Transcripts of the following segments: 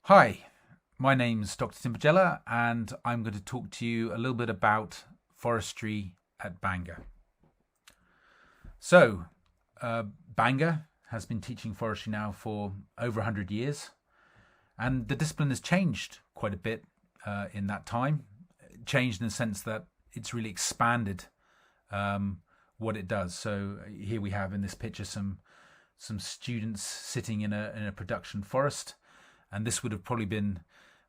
Hi, my name's Dr. Tim Pagella, and I'm going to talk to you a little bit about forestry at Bangor. So, Bangor has been teaching forestry now for over 100 years, and the discipline has changed quite a bit in that time. Changed in the sense that it's really expanded what it does. So here we have in this picture some students sitting in a production forest. And this would have probably been,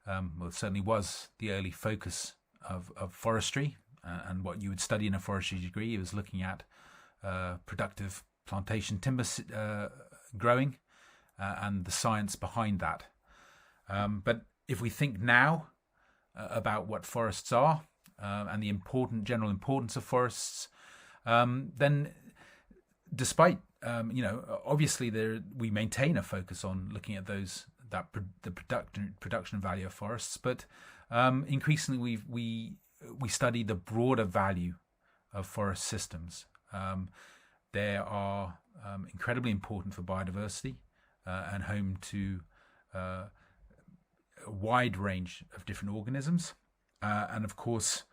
well, it certainly was the early focus of forestry and what you would study in a forestry degree. It was looking at productive plantation timber growing and the science behind that. But if we think now about what forests are and the general importance of forests, then despite, obviously we maintain a focus on looking at the production value of forests, but increasingly we study the broader value of forest systems. They are incredibly important for biodiversity and home to a wide range of different organisms, and of course,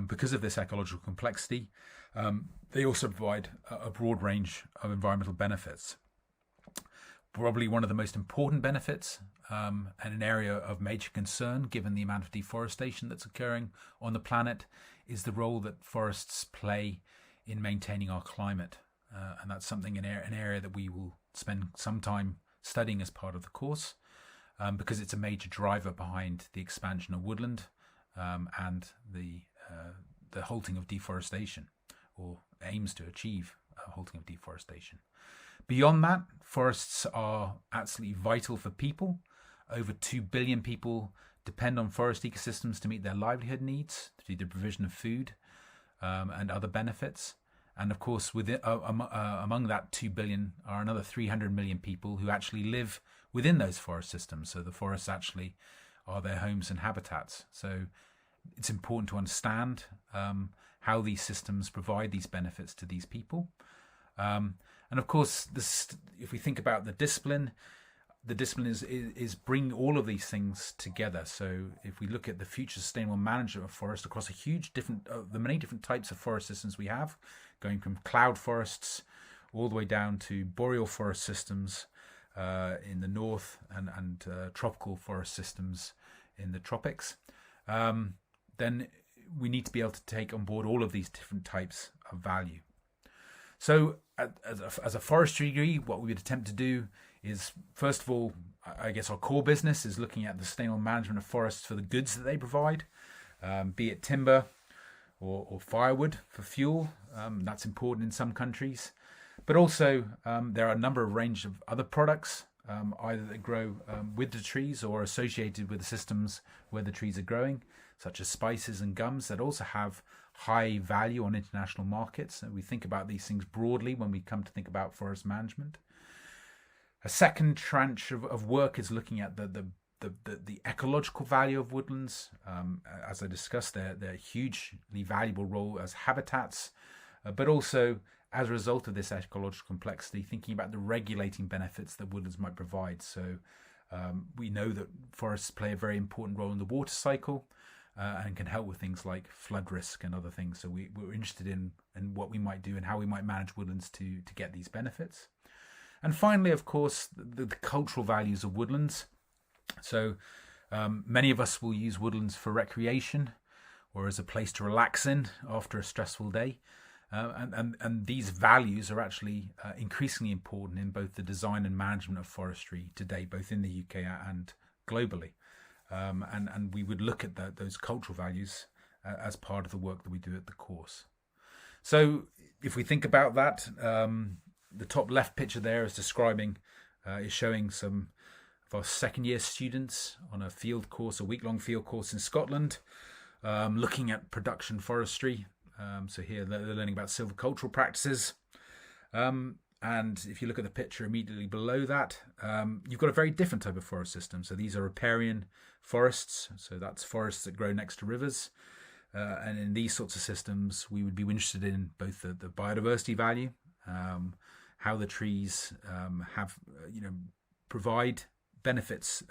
because of this ecological complexity, they also provide a broad range of environmental benefits. Probably one of the most important benefits and an area of major concern given the amount of deforestation that's occurring on the planet is the role that forests play in maintaining our climate. And that's something, an area that we will spend some time studying as part of the course because it's a major driver behind the expansion of woodland and the halting of deforestation, or aims to achieve halting of deforestation. Beyond that, forests are absolutely vital for people. Over 2 billion people depend on forest ecosystems to meet their livelihood needs, through the provision of food and other benefits. And of course, among that 2 billion are another 300 million people who actually live within those forest systems. So the forests actually are their homes and habitats. So it's important to understand how these systems provide these benefits to these people. And of course, if we think about the discipline is bring all of these things together. So if we look at the future sustainable management of forest across the many different types of forest systems we have, going from cloud forests all the way down to boreal forest systems in the north and tropical forest systems in the tropics, then we need to be able to take on board all of these different types of value. So as a forestry degree, what we would attempt to do is, first of all, I guess our core business is looking at the sustainable management of forests for the goods that they provide, be it timber or firewood for fuel. That's important in some countries. But also there are a number of range of other products, either that grow with the trees or associated with the systems where the trees are growing, such as spices and gums that also have high value on international markets. And we think about these things broadly when we come to think about forest management. A second tranche of work is looking at the ecological value of woodlands. As I discussed, they're hugely valuable role as habitats, but also as a result of this ecological complexity, thinking about the regulating benefits that woodlands might provide. So we know that forests play a very important role in the water cycle and can help with things like flood risk and other things. So we're interested in what we might do and how we might manage woodlands to get these benefits. And finally, of course, the cultural values of woodlands. So many of us will use woodlands for recreation or as a place to relax in after a stressful day. And these values are actually increasingly important in both the design and management of forestry today, both in the UK and globally. And we would look at those cultural values as part of the work that we do at the course. So if we think about that, the top left picture there is showing some of our second year students on a field course, a week-long field course in Scotland, looking at production forestry. So here they're learning about silvicultural practices. And if you look at the picture immediately below that, you've got a very different type of forest system. So these are riparian forests. So that's forests that grow next to rivers. And in these sorts of systems, we would be interested in both the biodiversity value, how the trees provide benefits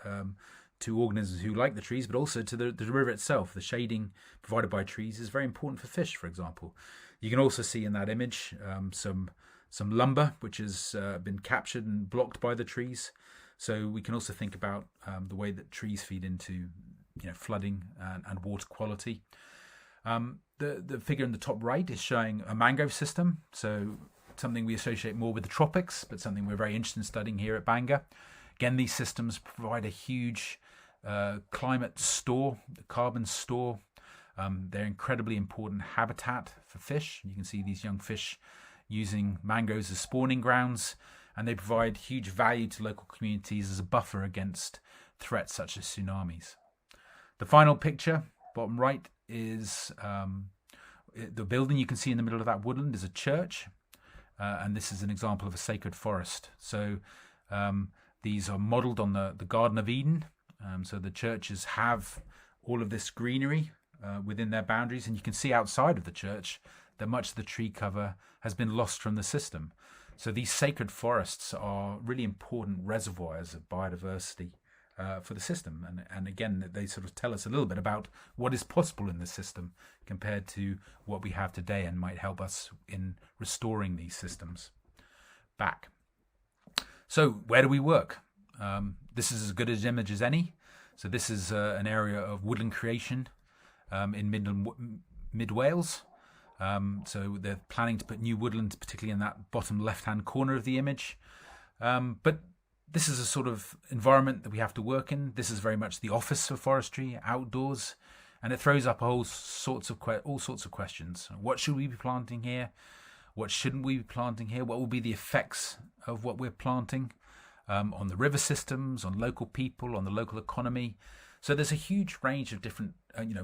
to organisms who like the trees, but also to the river itself. The shading provided by trees is very important for fish, for example. You can also see in that image some lumber which has been captured and blocked by the trees. So we can also think about the way that trees feed into flooding and water quality. The figure in the top right is showing a mangrove system, so something we associate more with the tropics, but something we're very interested in studying here at Bangor. Again, these systems provide a huge climate store, carbon store. They're incredibly important habitat for fish. You can see these young fish using mangroves as spawning grounds, and they provide huge value to local communities as a buffer against threats such as tsunamis. The final picture, bottom right, is the building you can see in the middle of that woodland is a church, and this is an example of a sacred forest. So these are modelled on the Garden of Eden. So the churches have all of this greenery within their boundaries, and you can see outside of the church that much of the tree cover has been lost from the system. So these sacred forests are really important reservoirs of biodiversity for the system. And again, they sort of tell us a little bit about what is possible in the system compared to what we have today, and might help us in restoring these systems back. So where do we work? This is as good an image as any. So this is an area of Woodland Creation in mid Wales. So they're planning to put new woodland, particularly in that bottom left-hand corner of the image. But this is a sort of environment that we have to work in. This is very much the office of forestry, outdoors, and it throws up all sorts of questions. What should we be planting here? What shouldn't we be planting here? What will be the effects of what we're planting on the river systems, on local people, on the local economy? So there's a huge range of different,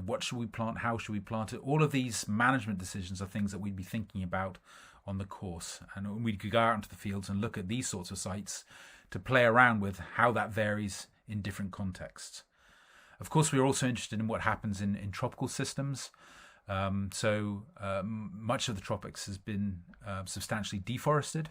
what should we plant? How should we plant it? All of these management decisions are things that we'd be thinking about on the course. And we could go out into the fields and look at these sorts of sites to play around with how that varies in different contexts. Of course, we're also interested in what happens in tropical systems. So much of the tropics has been substantially deforested.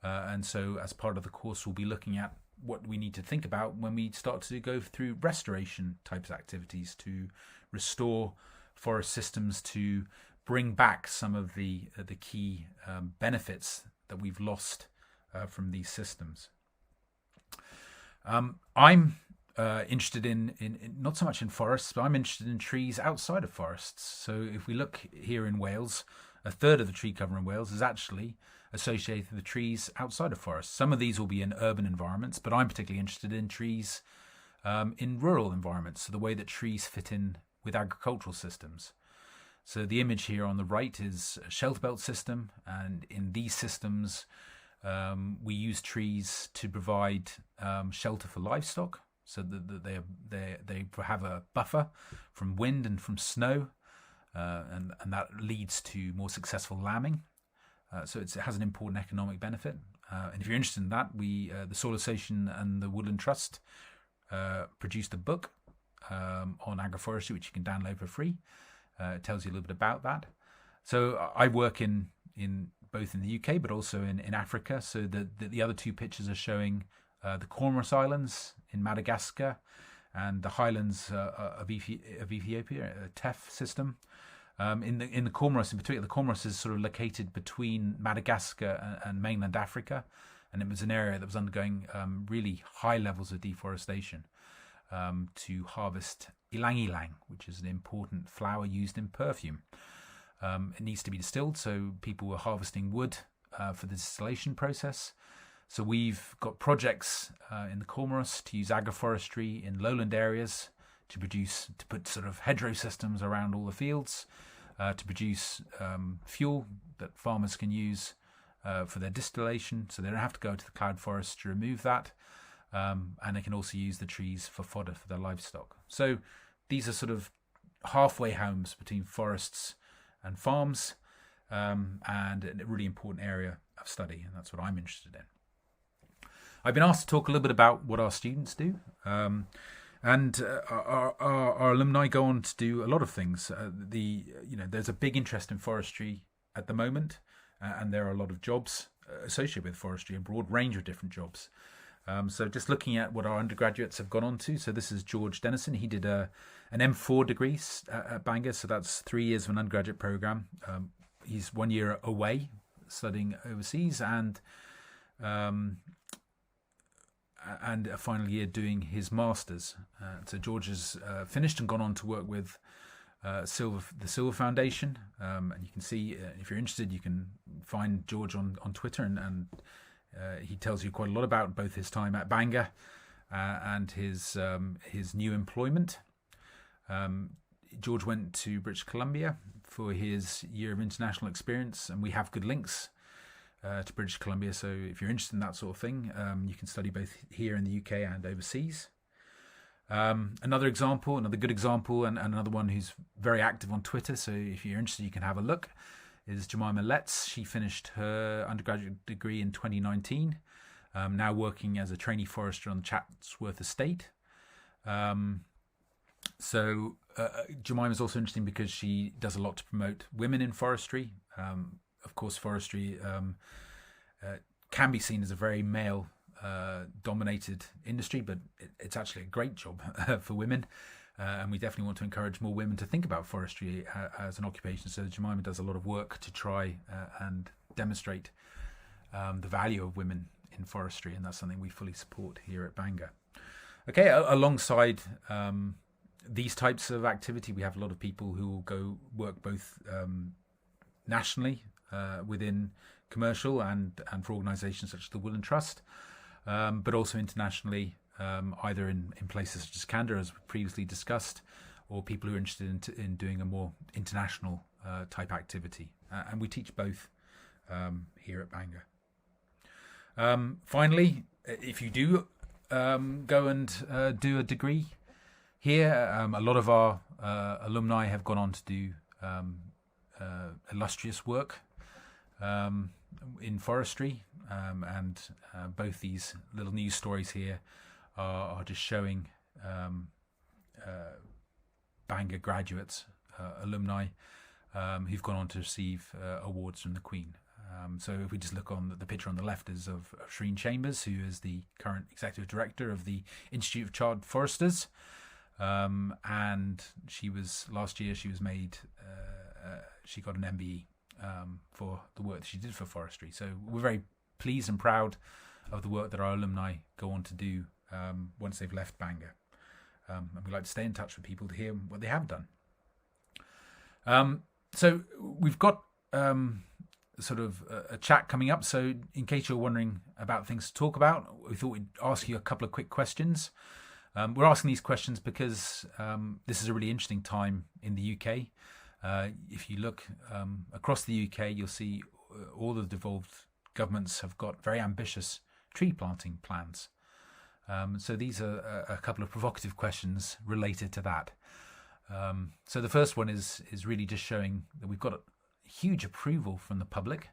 And so as part of the course, we'll be looking at what we need to think about when we start to go through restoration types of activities to restore forest systems, to bring back some of the key benefits that we've lost from these systems. I'm interested in not so much in forests, but I'm interested in trees outside of forests. So if we look here in Wales, a third of the tree cover in Wales is actually associated with trees outside of forests. Some of these will be in urban environments, but I'm particularly interested in trees in rural environments, so the way that trees fit in with agricultural systems. So the image here on the right is a shelter belt system, and in these systems we use trees to provide shelter for livestock, so that they have a buffer from wind and from snow, and that leads to more successful lambing. So it has an important economic benefit. And if you're interested in that, the Soil Association and the Woodland Trust produced a book on agroforestry, which you can download for free. It tells you a little bit about that. So I work in both in the UK, but also in Africa. So the other two pictures are showing the Comoros Islands in Madagascar and the highlands of Ethiopia, a TEF system. In the Comoros in particular, the Comoros is sort of located between Madagascar and mainland Africa, and it was an area that was undergoing really high levels of deforestation to harvest ylang-ylang, which is an important flower used in perfume. It needs to be distilled, so people were harvesting wood for the distillation process. So we've got projects in the Comoros to use agroforestry in lowland areas to put sort of hedgerow systems around all the fields, to produce fuel that farmers can use for their distillation, so they don't have to go to the cloud forest to remove that, and they can also use the trees for fodder for their livestock. So these are sort of halfway homes between forests and farms, and a really important area of study, and that's what I'm interested in. I've been asked to talk a little bit about what our students do. And our alumni go on to do a lot of things. There's a big interest in forestry at the moment, and there are a lot of jobs associated with forestry, a broad range of different jobs. So just looking at what our undergraduates have gone on to. So this is George Denison. He did an M4 degree at Bangor. So that's 3 years of an undergraduate program. He's 1 year away studying overseas, and a final year doing his masters. So George has finished and gone on to work with the Silver Foundation, and you can see, if you're interested, you can find George on Twitter, and he tells you quite a lot about both his time at Bangor and his new employment. George went to British Columbia for his year of international experience, and we have good links to British Columbia. So if you're interested in that sort of thing, you can study both here in the UK and overseas. Another good example, and another one who's very active on Twitter, so if you're interested you can have a look, is Jemima Smith. She finished her undergraduate degree in 2019, now working as a trainee forester on the Chatsworth estate. So Jemima is also interesting because she does a lot to promote women in forestry. Of course, forestry can be seen as a very male dominated industry, but it's actually a great job for women, and we definitely want to encourage more women to think about forestry as an occupation. So Jemima does a lot of work to try and demonstrate the value of women in forestry, and that's something we fully support here at Bangor. Okay, alongside these types of activity, we have a lot of people who will go work both nationally within commercial and for organisations such as the Woodland Trust, but also internationally, either in places such as Canada, as we previously discussed, or people who are interested in doing a more international type activity. And we teach both here at Bangor. Finally, if you do go and do a degree here, a lot of our alumni have gone on to do illustrious work in forestry, and both these little news stories here are just showing Bangor graduates, alumni, who've gone on to receive awards from the Queen. So if we just look on the picture on the left is of Shreen Chambers, who is the current executive director of the Institute of Child Foresters, and last year she was made she got an MBE for the work that she did for forestry. So we're very pleased and proud of the work that our alumni go on to do once they've left Bangor. And we like to stay in touch with people to hear what they have done. So we've got sort of a chat coming up. So in case you're wondering about things to talk about, we thought we'd ask you a couple of quick questions. We're asking these questions because this is a really interesting time in the UK. If you look across the UK, you'll see all the devolved governments have got very ambitious tree planting plans. So these are a couple of provocative questions related to that. So the first one is really just showing that we've got a huge approval from the public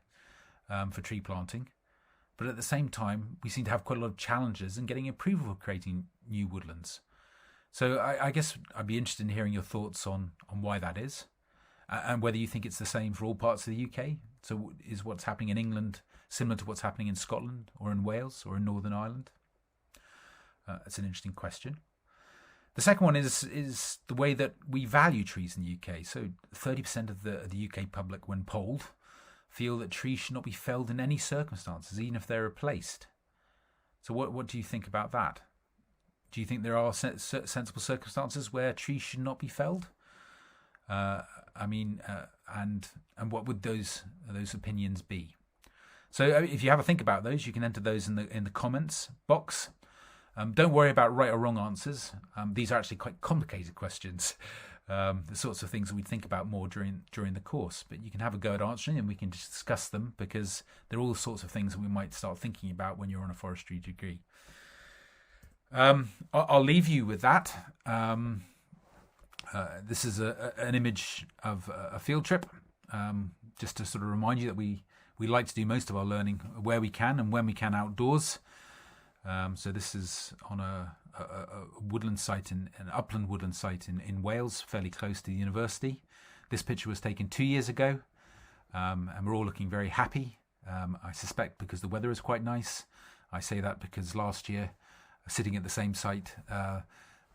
for tree planting, but at the same time we seem to have quite a lot of challenges in getting approval for creating new woodlands. So I guess I'd be interested in hearing your thoughts on why that is, and whether you think it's the same for all parts of the UK. So is what's happening in England similar to what's happening in Scotland or in Wales or in Northern Ireland? That's an interesting question. The second one is the way that we value trees in the UK. So 30% of the UK public, when polled, feel that trees should not be felled in any circumstances, even if they're replaced. So what do you think about that? Do you think there are sensible circumstances where trees should not be felled? And what would those opinions be? So if you have a think about those, you can enter those in the comments box. Don't worry about right or wrong answers. These are actually quite complicated questions, the sorts of things that we'd think about more during the course. But you can have a go at answering, and we can discuss them, because they're all the sorts of things that we might start thinking about when you're on a forestry degree. I'll leave you with that. This is an image of a field trip, just to sort of remind you that we like to do most of our learning where we can and when we can outdoors. So this is on a woodland site, an upland woodland site in Wales, fairly close to the university. This picture was taken 2 years ago, and we're all looking very happy. I suspect because the weather is quite nice. I say that because last year, sitting at the same site,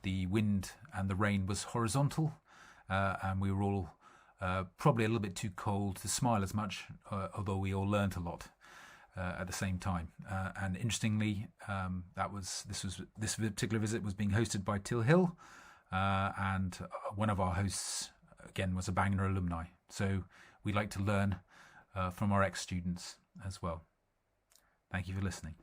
the wind and the rain was horizontal, and we were all probably a little bit too cold to smile as much, although we all learnt a lot at the same time. And interestingly, this particular visit was being hosted by Till Hill, and one of our hosts again was a Bangor alumni. So we like to learn from our ex-students as well. Thank you for listening.